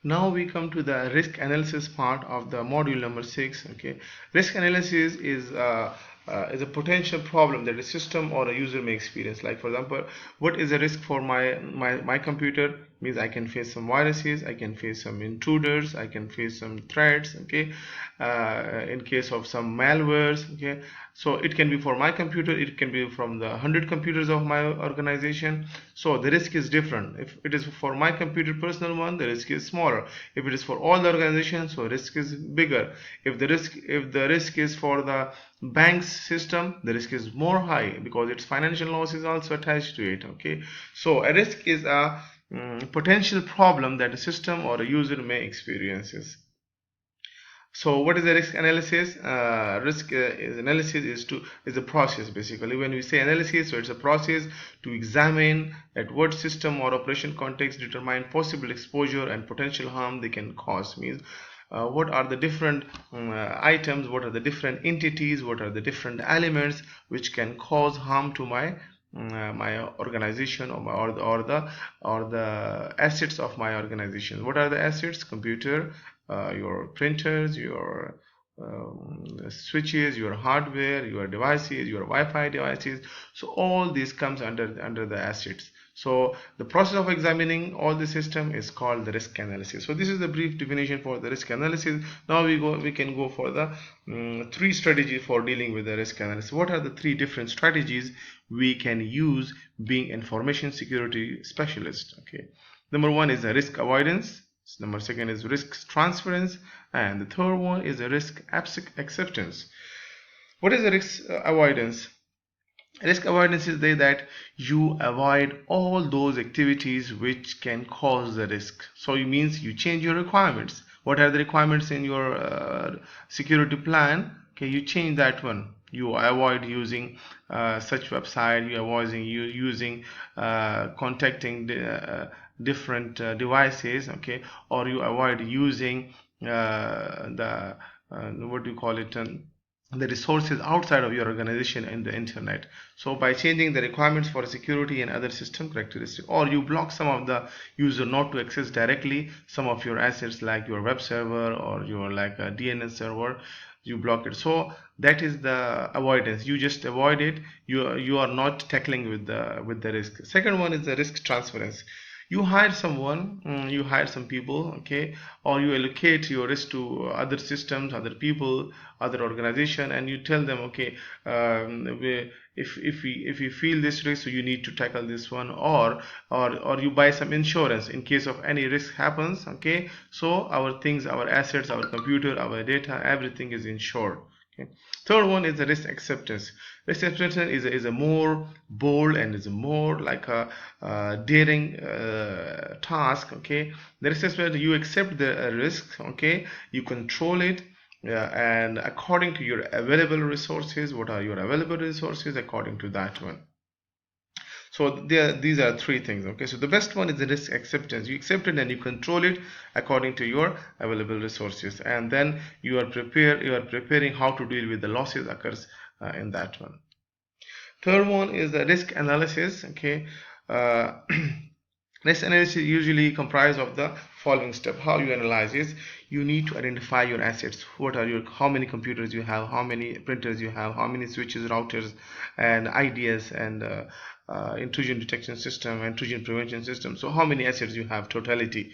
Now we come to the risk analysis part of the module number 6. Okay, risk analysis is a potential problem that a system or a user may experience. Like for example, what is a risk for my computer? Means I can face some viruses, I can face some intruders, I can face some threats. Okay, in case of some malwares. Okay, so it can be for my computer, it can be from the 100 computers of my organization. So the risk is different. If it is for my computer, personal one, the risk is smaller. If it is for all the organizations, so risk is bigger. If the risk is for the bank's system, the risk is more high because its financial loss is also attached to it. Okay, so a risk is a potential problem that a system or a user may experiences. So what is the risk analysis? Risk is analysis is a process. Basically, when we say analysis, so it's a process to examine at what system or operation context determine possible exposure and potential harm they can cause. Means what are the different items, what are the different entities, what are the different elements which can cause harm to my organization, or the assets of my organization. What are the assets? Computer, your printers, your switches, your hardware, your devices, your Wi-Fi devices. So all this comes under the assets. So the process of examining all the system is called the risk analysis. So this is the brief definition for the risk analysis. Now we can go for the three strategies for dealing with the risk analysis. What are the three different strategies we can use being information security specialist? Okay, number one is the risk avoidance. Number second is risk transference, and the third one is the risk acceptance. What is the risk avoidance? Risk avoidance is that you avoid all those activities which can cause the risk. So it means you change your requirements. What are the requirements in your security plan? Okay, you change that one. You avoid using such website. You avoid using contacting different devices. Okay, or you avoid using the what do you call it? The resources outside of your organization in the internet. So by changing the requirements for security and other system characteristics, or you block some of the user not to access directly some of your assets like your web server or your like a DNS server, you block it. So that is the avoidance. You just avoid it. You are not tackling with the risk. Second one is the risk transference. You hire someone, you hire some people, okay, or you allocate your risk to other systems, other people, other organization, and you tell them, okay, if we feel this risk, so you need to tackle this one, or you buy some insurance in case of any risk happens. Okay, so our things, our assets, our computer, our data, everything is insured. Okay. Third one is the risk acceptance. Risk acceptance is a more bold and is a more like a daring task. Okay, the risk acceptance, you accept the risk. Okay, you control it. And according to your available resources, what are your available resources according to that one. So these are three things. Okay, so the best one is the risk acceptance. You accept it and you control it according to your available resources, and then you are preparing how to deal with the losses occurs in that one. Third one is the risk analysis. Okay, risk analysis usually comprise of the following step. How you analyze is you need to identify your assets. How many computers you have, how many printers you have, how many switches, routers, and IDS, and intrusion detection system, intrusion prevention system. So how many assets you have, totality.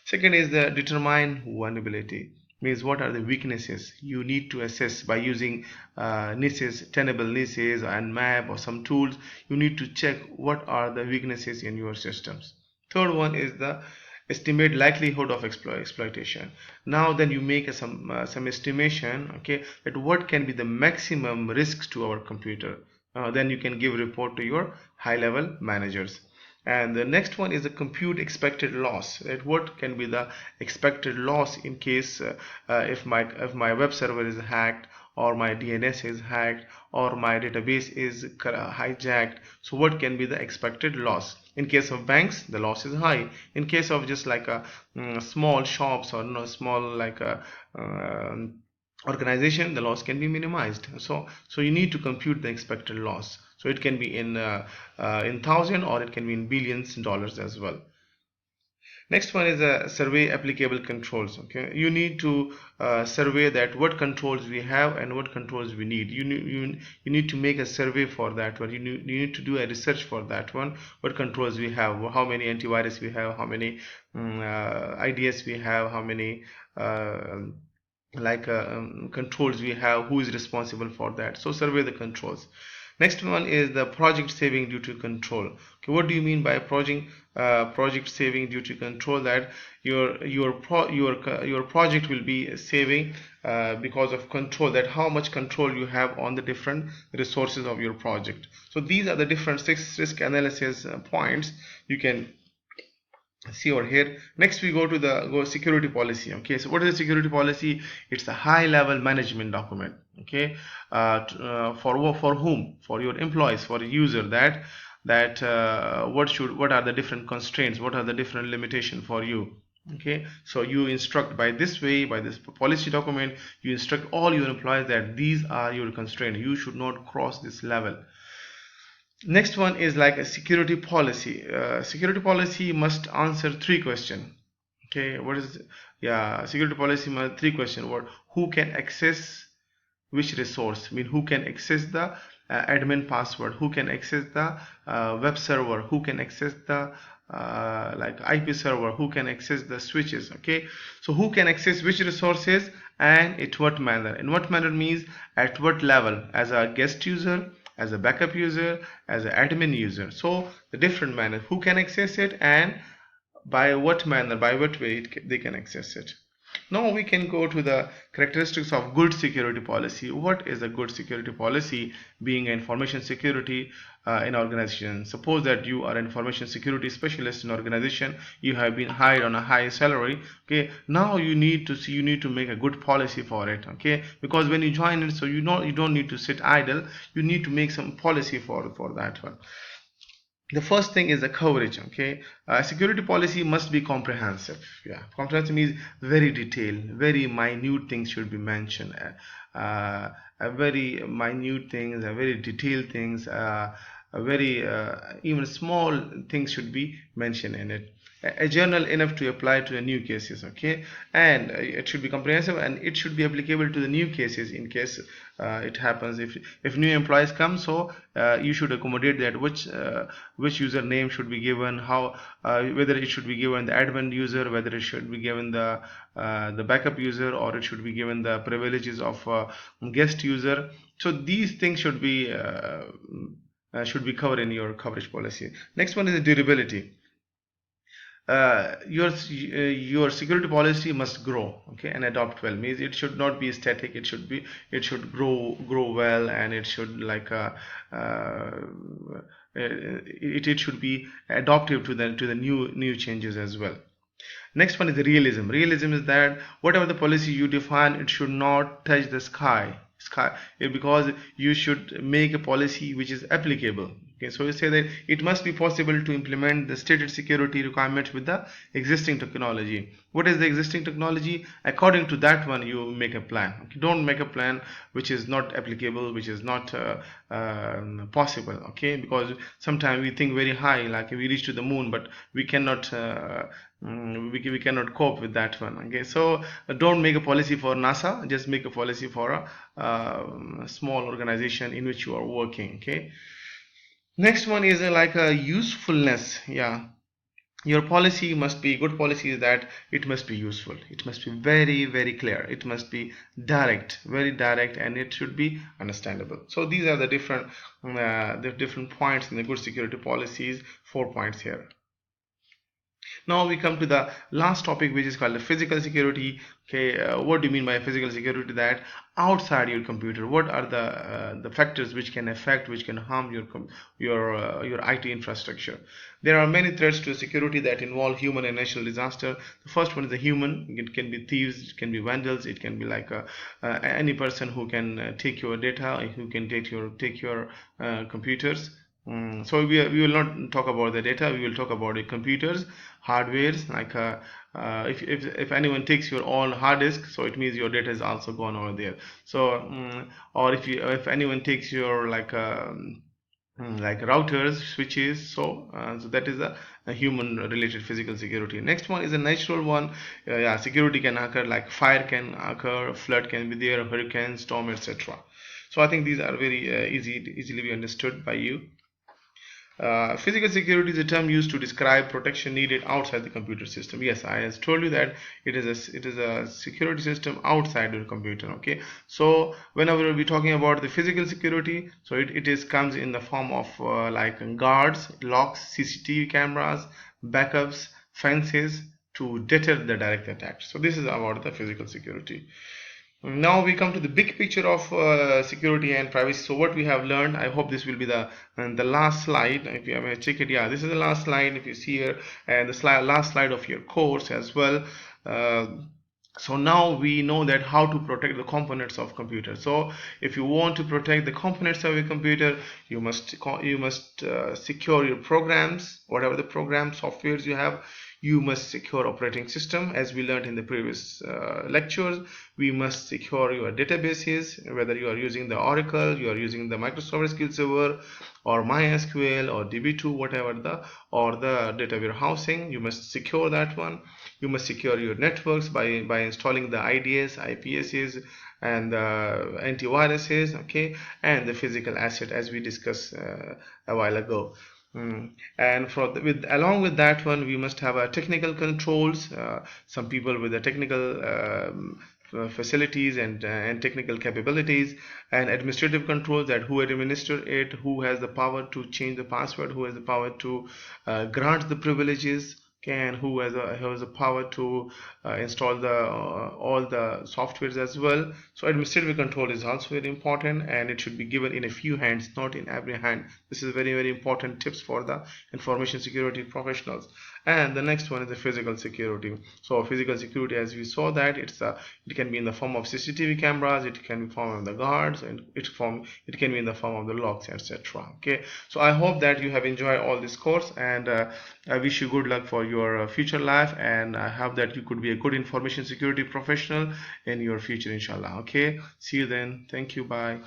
Second is the determine vulnerability. Means what are the weaknesses you need to assess by using niches, tenable niches and map or some tools. You need to check what are the weaknesses in your systems. Third one is the estimate likelihood of exploitation. Now then you make some estimation, okay, that what can be the maximum risks to our computer. Then you can give report to your high level managers. And the next one is the compute expected loss. That what can be the expected loss in case if my web server is hacked, or my DNS is hacked, or my database is hijacked. So what can be the expected loss? In case of banks, the loss is high. In case of just like a small shops, or no small like a organization, the loss can be minimized. So you need to compute the expected loss. So it can be in thousand, or it can be in billions dollars as well. Next one is a survey applicable controls. Okay, you need to survey that what controls we have and what controls we need. You need to make a survey for that one. You need to do a research for that one. What controls we have, how many antivirus we have, how many IDS we have, how many controls we have, who is responsible for that. So survey the controls. Next one is the project saving due to control. Okay, what do you mean by project saving due to control? That your project will be saving because of control, that how much control you have on the different resources of your project. So these are the different 6 risk analysis points you can see over here. Next we go to the security policy. Okay, so what is a security policy? It's a high level management document. Okay, for whom? For your employees, for a user, that what are the different constraints, what are the different limitations for you. Okay, so you instruct by this way, by this policy document, you instruct all your employees that these are your constraints, you should not cross this level. Next one is like a security policy. Security policy must answer 3 questions. Okay, what is, yeah, security policy must 3 questions. What, who can access which resource? I mean, who can access the admin password? Who can access the web server? Who can access the like IP server? Who can access the switches? Okay, so who can access which resources and at what manner? In what manner means at what level? As a guest user, as a backup user, as an admin user. So the different manner, who can access it and by what manner, by what way they can access it. Now we can go to the characteristics of good security policy. What is a good security policy? Being information security in organization. Suppose that you are an information security specialist in organization. You have been hired on a high salary. Okay, now you need to see, you need to make a good policy for it. Okay, because when you join it, so you know you don't need to sit idle. You need to make some policy for that one. The first thing is the coverage. Okay, security policy must be comprehensive. Yeah, comprehensive means very detailed, very minute things should be mentioned, a very minute things, a very detailed things, a very even small things should be mentioned in it. A journal enough to apply to the new cases. Okay, and it should be comprehensive and it should be applicable to the new cases in case it happens if new employees come. So you should accommodate that which username should be given, how whether it should be given the admin user, whether it should be given the backup user, or it should be given the privileges of guest user. So these things should be covered in your coverage policy. Next one is the durability. Your security policy must grow, okay, and adopt well. Means it should not be static. It should grow well, and it should like it should be adaptive to the new changes as well. Next one is the realism. Realism is that whatever the policy you define, it should not touch the sky, because you should make a policy which is applicable. Okay, so you say that it must be possible to implement the stated security requirements with the existing technology. What is the existing technology? According to that one, you make a plan. Okay, don't make a plan which is not applicable, which is not possible. Okay, because sometimes we think very high, like we reach to the moon, but we cannot we cannot cope with that one. Okay, so don't make a policy for NASA, just make a policy for a small organization in which you are working. Okay, next one is like a usefulness. Yeah, your policy must be good. Policy is that it must be useful, it must be very clear, it must be direct, very direct, and it should be understandable. So these are the different points in the good security policies. 4 points here. Now we come to the last topic, which is called the physical security. Okay, what do you mean by physical security? That outside your computer, what are the factors which can affect, which can harm your IT infrastructure? There are many threats to security that involve human and natural disaster. The first one is the human. It can be thieves, it can be vandals, it can be like any person who can take your data, who can take your computers. So we will not talk about the data, we will talk about the computers, hardwares, like if anyone takes your own hard disk, so it means your data is also gone over there. So or if anyone takes your like like routers, switches. So that is a human related physical security. Next one is a natural one. Yeah, security can occur, like fire can occur, flood can be there, hurricane, storm, etc. So I think these are very easily be understood by you. Physical security is a term used to describe protection needed outside the computer system. Yes, I has told you that it is a security system outside your computer. Okay, so whenever we're talking about the physical security, so it is comes in the form of like guards, locks, CCTV cameras, backups, fences to deter the direct attack. So this is about the physical security. Now we come to the big picture of security and privacy. So what we have learned, I hope this will be the last slide. If you have check it, yeah, this is the last slide. If you see here, and the last slide of your course as well. Uh, so now we know that how to protect the components of computer. So if you want to protect the components of your computer, you must secure your programs, whatever the program softwares you have. You must secure operating system, as we learned in the previous lectures. We must secure your databases, whether you are using the Oracle, you are using the Microsoft SQL Server, or MySQL, or DB2, whatever the data warehousing. You must secure that one. You must secure your networks by installing the IDS, IPSs, and the antiviruses, okay, and the physical asset, as we discussed a while ago. And along with that one, we must have a technical controls. Some people with the technical facilities and technical capabilities, and administrative controls, that who administer it, who has the power to change the password, who has the power to grant the privileges, and who has a power to install the all the softwares as well. So administrative control is also very important, and it should be given in a few hands, not in every hand. This is very important tips for the information security professionals. And the next one is the physical security. So physical security, as we saw, that it can be in the form of CCTV cameras, it can be in the form of the guards, and it can be in the form of the locks, etc. Okay, so I hope that you have enjoyed all this course, and I wish you good luck for your future life, and I hope that you could be a good information security professional in your future, inshallah. Okay, see you then. Thank you. Bye.